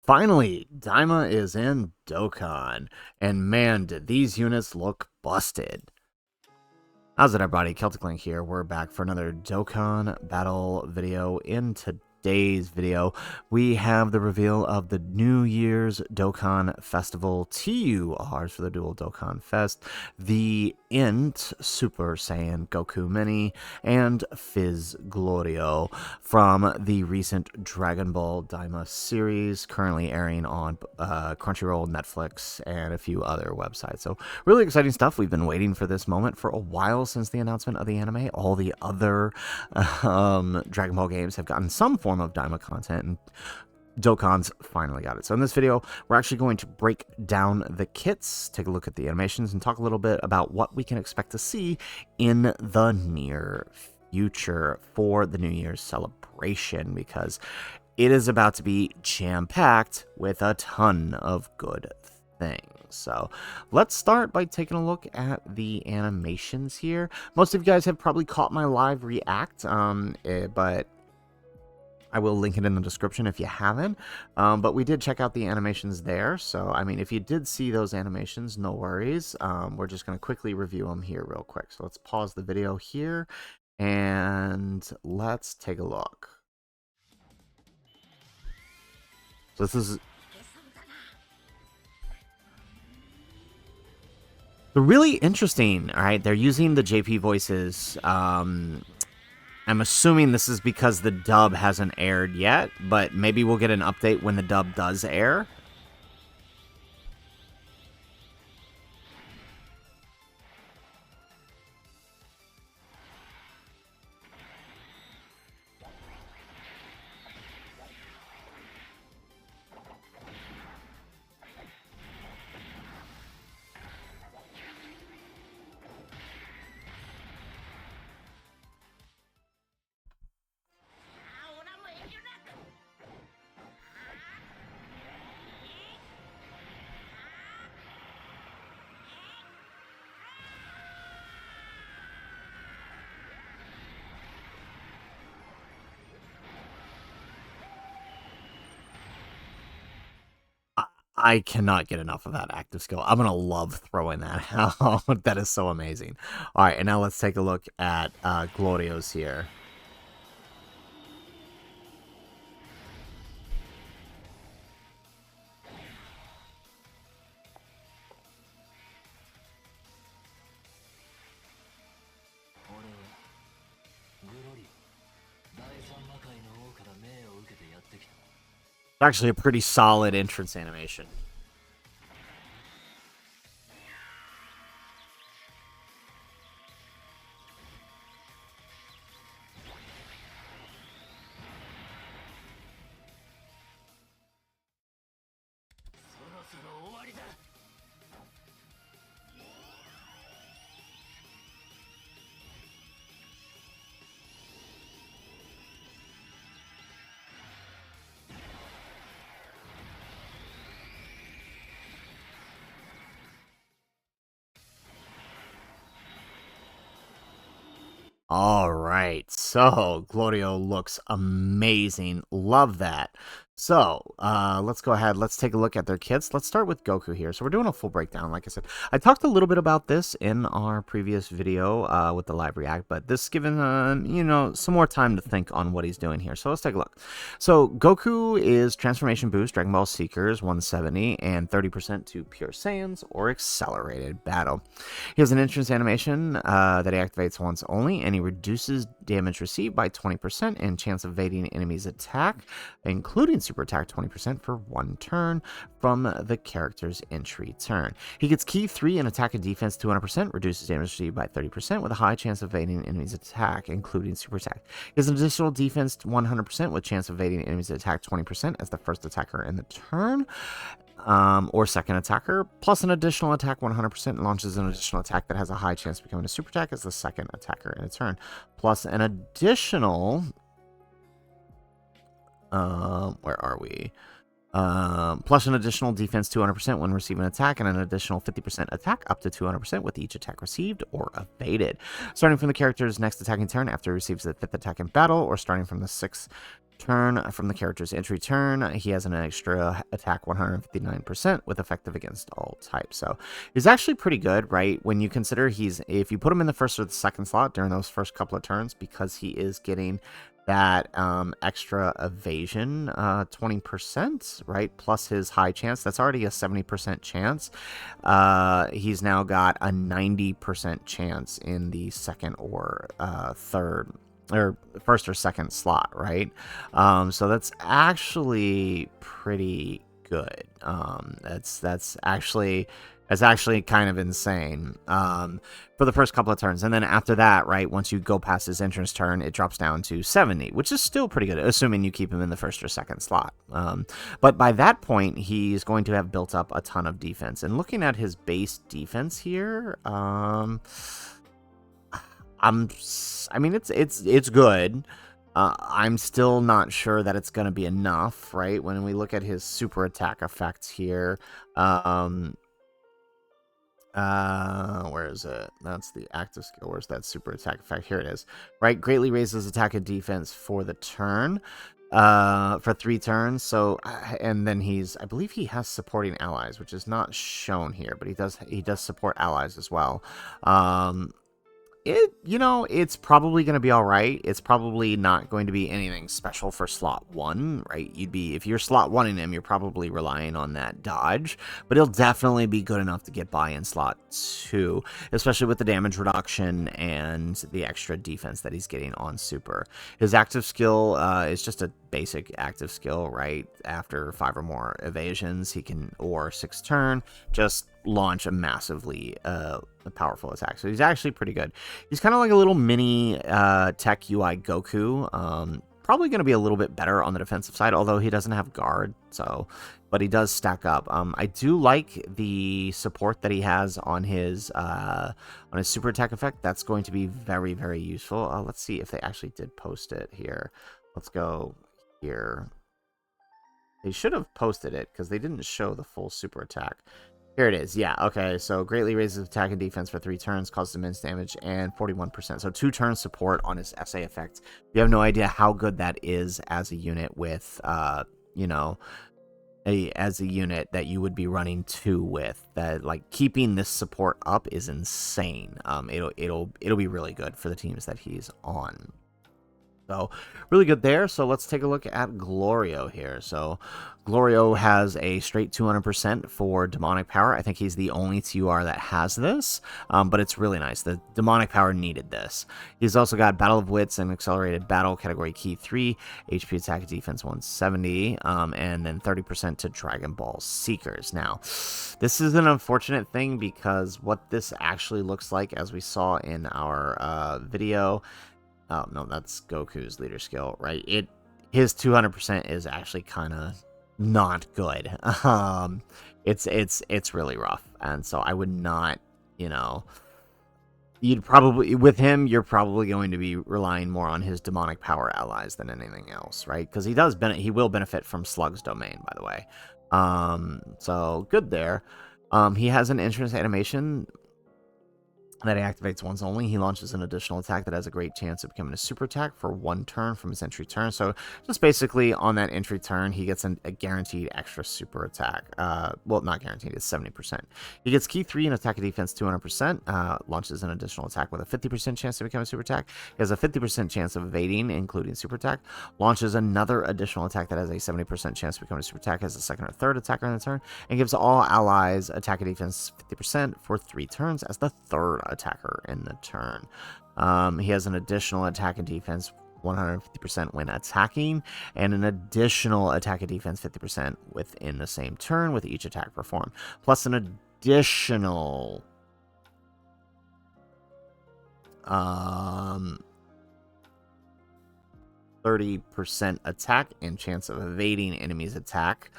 Finally, Daima is in Dokkan, and man, did these units look busted. How's it, everybody? Celtic Link here. We're back for another Dokkan battle video. In today's video, we have the reveal of the New Year's Dokkan Festival TURs for the Dual Dokkan Fest, the INT Super Saiyan Goku Mini, and Fizz Glorio from the recent Dragon Ball Daima series, currently airing on Crunchyroll, Netflix, and a few other websites. So really exciting stuff. We've been waiting for this moment for a while since the announcement of the anime. All the other Dragon Ball games have gotten some form of Daima content, and Dokkan's finally got it. So in this video, we're actually going to break down the kits, take a look at the animations, and talk a little bit about what we can expect to see in the near future for the New Year's celebration, because it is about to be jam-packed with a ton of good things. So let's start by taking a look at the animations here. Most of you guys have probably caught my live react, but I will link it in the description if you haven't. But we did check out the animations there. So, I mean, if you did see those animations, no worries. We're just going to quickly review them here real quick. So let's pause the video here and let's take a look. So this is really interesting. All right, they're using the JP voices. I'm assuming this is because the dub hasn't aired yet, but maybe we'll get an update when the dub does air. I cannot get enough of that active skill. I'm going to love throwing that out. That is so amazing. All right, and now let's take a look at Glorio's here. Actually a pretty solid entrance animation. All right, so Glorio looks amazing. Love that. So let's go ahead. Let's take a look at their kits. Let's start with Goku here. So we're doing a full breakdown. Like I said, I talked a little bit about this in our previous video with the live react, but this is given you know, some more time to think on what he's doing here. So let's take a look. So Goku is Transformation Boost, Dragon Ball Seekers 170, and 30% to Pure Saiyans or Accelerated Battle. He has an entrance animation that he activates once only, and he reduces damage received by 20% and chance of evading enemies' attack, including super attack 20% for one turn from the character's entry turn. He gets key 3 in attack and defense 200%, reduces damage received by 30% with a high chance of evading enemies' attack, including super attack. He has an additional defense 100% with chance of evading enemies' attack 20% as the first attacker in the turn. Or second attacker, plus an additional attack 100% launches an additional attack that has a high chance of becoming a super attack as the second attacker in a turn, plus an additional where are we? plus an additional defense 200% when receiving an attack, and an additional 50% attack up to 200% with each attack received or evaded. Starting from the character's next attacking turn after he receives the 5th attack in battle, or starting from the 6th turn from the character's entry turn, he has an extra attack 159% with effective against all types. So he's actually pretty good, right? When you consider if you put him in the first or the second slot during those first couple of turns, because he is getting that extra evasion 20%, right? Plus his high chance. That's already a 70% chance. He's now got a 90% chance in the second or third or first or second slot, right? So that's actually pretty good. That's actually kind of insane for the first couple of turns. And then after that, right, once you go past his entrance turn, it drops down to 70, which is still pretty good, assuming you keep him in the first or second slot. But by that point, he's going to have built up a ton of defense. And looking at his base defense here, I mean, it's good. I'm still not sure that it's going to be enough, right? When we look at his super attack effects here, where is it? That's the active skill. Where's that super attack effect? Here it is, right? Greatly raises attack and defense for the turn, for 3 turns. So, and then I believe he has supporting allies, which is not shown here, but he does support allies as well. It's probably going to be all right. It's probably not going to be anything special for slot 1, right? If you're slot 1 in him, you're probably relying on that dodge, but he'll definitely be good enough to get by in slot 2, especially with the damage reduction and the extra defense that he's getting on super. His active skill is just a basic active skill, right? After 5 or more evasions, he can, or 6th turn, just launch a massively powerful attack. So he's actually pretty good. He's kind of like a little mini tech UI Goku. Probably going to be a little bit better on the defensive side, although he doesn't have guard, but he does stack up. I do like the support that he has on his super attack effect. That's going to be very, very useful. Let's see if they actually did post it here. Let's go here. They should have posted it because they didn't show the full super attack. Here it is. Yeah, okay. So greatly raises attack and defense for 3 turns, causes immense damage, and 41%. So 2 turn support on his SA effect. You have no idea how good that is as a unit with, as a unit that you would be running 2 with. That, like, keeping this support up is insane. It'll be really good for the teams that he's on. So really good there. So let's take a look at Glorio here. So Glorio has a straight 200% for demonic power. I think he's the only TUR that has this, but it's really nice. The demonic power needed this. He's also got Battle of Wits and Accelerated Battle category key 3, HP attack and defense 170, and then 30% to Dragon Ball Seekers. Now, this is an unfortunate thing because what this actually looks like, as we saw in our video. Oh, no, that's Goku's leader skill, right? His 200% is actually kind of not good. It's really rough. And so I would not, you'd probably, with him, you're probably going to be relying more on his demonic power allies than anything else, right? Because he will benefit from Slug's domain, by the way. So good there. He has an entrance animation that he activates once only. He launches an additional attack that has a great chance of becoming a super attack for 1 turn from his entry turn. So just basically on that entry turn, he gets a guaranteed extra super attack. Well, not guaranteed, it's 70%. He gets key 3 and attack and defense 200%, launches an additional attack with a 50% chance to become a super attack. He has a 50% chance of evading, including super attack. Launches another additional attack that has a 70% chance to become a super attack as a second or third attacker in the turn, and gives all allies attack and defense 50% for 3 turns as the third attacker in the turn. He has an additional attack and defense 150% when attacking, and an additional attack and defense 50% within the same turn with each attack performed, plus an additional 30% attack and chance of evading enemies' attack.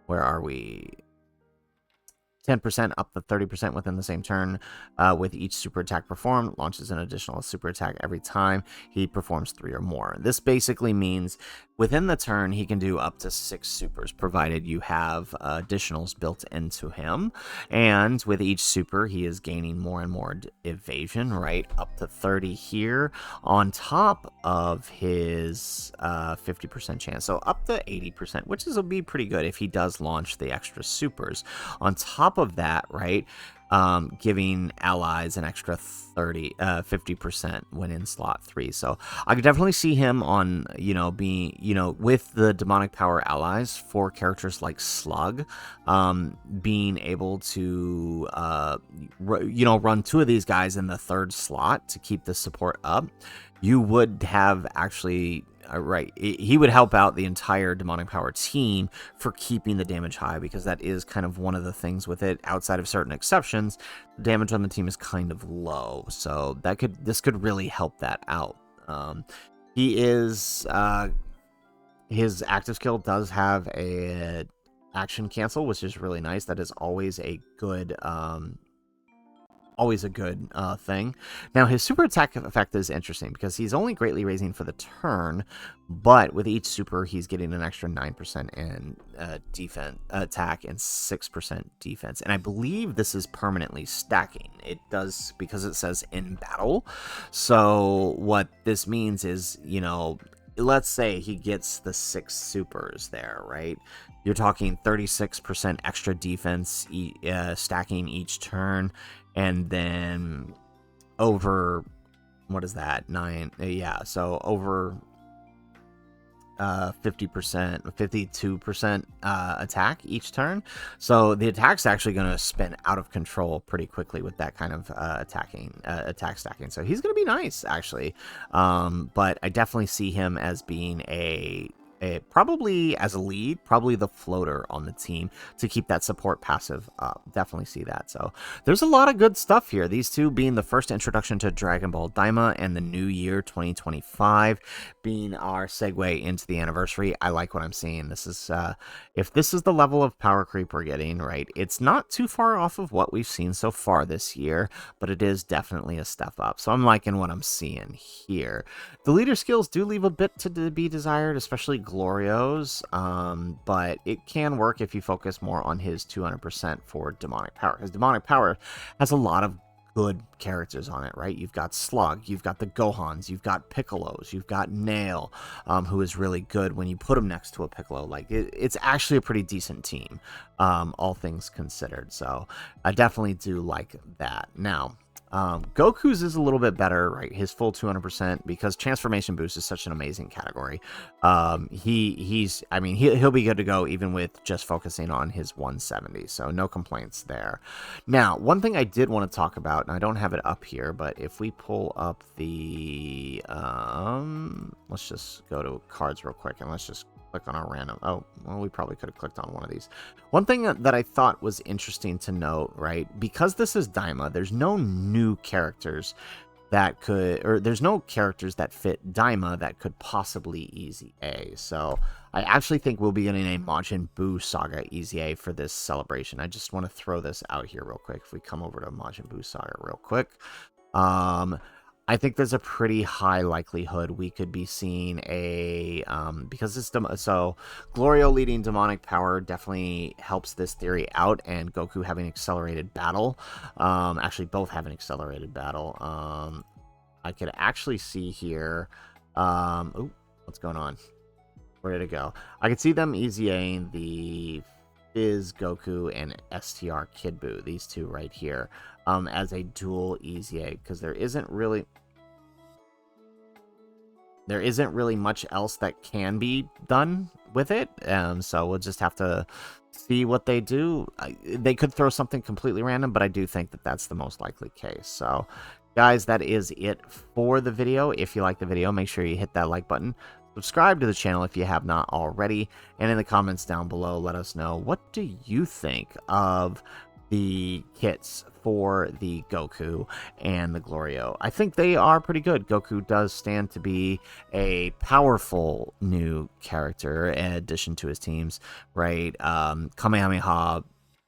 Where are we? 10% up to 30% within the same turn. With each super attack performed, launches an additional super attack every time he performs 3 or more. This basically means within the turn, he can do up to 6 supers, provided you have additionals built into him. And with each super, he is gaining more and more evasion, right? Up to 30 here, on top of his 50% chance. So up to 80%, which will be pretty good if he does launch the extra supers. On top of that, right, giving allies an extra 50% when in slot 3. So I could definitely see him on, being, with the demonic power allies for characters like Slug, being able to, run 2 of these guys in the 3rd slot to keep the support up. You would have actually, right, he would help out the entire demonic power team for keeping the damage high, because that is kind of one of the things with it. Outside of certain exceptions, the damage on the team is kind of low, so this could really help that out. He is his active skill does have a action cancel, which is really nice. That is always a good thing. Now, his super attack effect is interesting because he's only greatly raising for the turn, but with each super, he's getting an extra 9% in defense attack and 6% defense. And I believe this is permanently stacking. It does, because it says in battle. So what this means is, let's say he gets the 6 supers there, right? You're talking 36% extra defense stacking each turn. And then over, what is that? 9, yeah, so over 50%, 52% attack each turn. So the attack's actually going to spin out of control pretty quickly with that kind of attack stacking. So he's going to be nice, actually. But I definitely see him as being probably as a lead, probably the floater on the team to keep that support passive up. Definitely see that. So there's a lot of good stuff here. These two being the first introduction to Dragon Ball Daima and the new year 2025 being our segue into the anniversary. I like what I'm seeing. This is if this is the level of power creep we're getting, right, it's not too far off of what we've seen so far this year, but it is definitely a step up. So I'm liking what I'm seeing here. The leader skills do leave a bit to be desired, especially Glorio's, but it can work if you focus more on his 200% for demonic power, because demonic power has a lot of good characters on it, right? You've got Slug, you've got the Gohans, you've got Piccolos, you've got Nail, who is really good when you put him next to a Piccolo. Like, it's actually a pretty decent team, all things considered. So I definitely do like that. Now, Goku's is a little bit better, right? His full 200%, because transformation boost is such an amazing category. He'll be good to go even with just focusing on his 170. So no complaints there. Now, one thing I did want to talk about, and I don't have it up here, but if we pull up the, let's just go to cards real quick and let's just click on our random. Oh, well, we probably could have clicked on one of these. One thing that I thought was interesting to note, right? Because this is Daima, there's no new characters that could, or there's no characters that fit Daima that could possibly Easy A. So I actually think we'll be getting a Majin Buu Saga Easy A for this celebration. I just want to throw this out here real quick. If we come over to Majin Buu Saga real quick. I think there's a pretty high likelihood we could be seeing a, because it's, so Glorio leading demonic power definitely helps this theory out, and Goku having accelerated battle, actually both having accelerated battle, I could actually see here, oh, what's going on? Where did it go? I could see them easy-aing the Fizz Goku and STR Kid Buu, these two right here, as a dual easy A, because there isn't really much else that can be done with it. So we'll just have to see what they do. They could throw something completely random, but I do think that that's the most likely case. So guys, that is it for the video. If you like the video, make sure you hit that like button. Subscribe to the channel if you have not already. And in the comments down below, let us know, what do you think of the kits for the Goku and the Glorio? I think they are pretty good. Goku does stand to be a powerful new character in addition to his teams, right? Kamehameha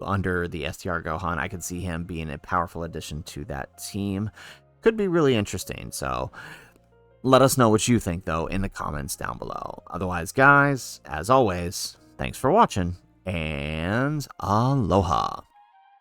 under the STR Gohan. I could see him being a powerful addition to that team. Could be really interesting. So let us know what you think, though, in the comments down below. Otherwise, guys, as always, thanks for watching, and aloha.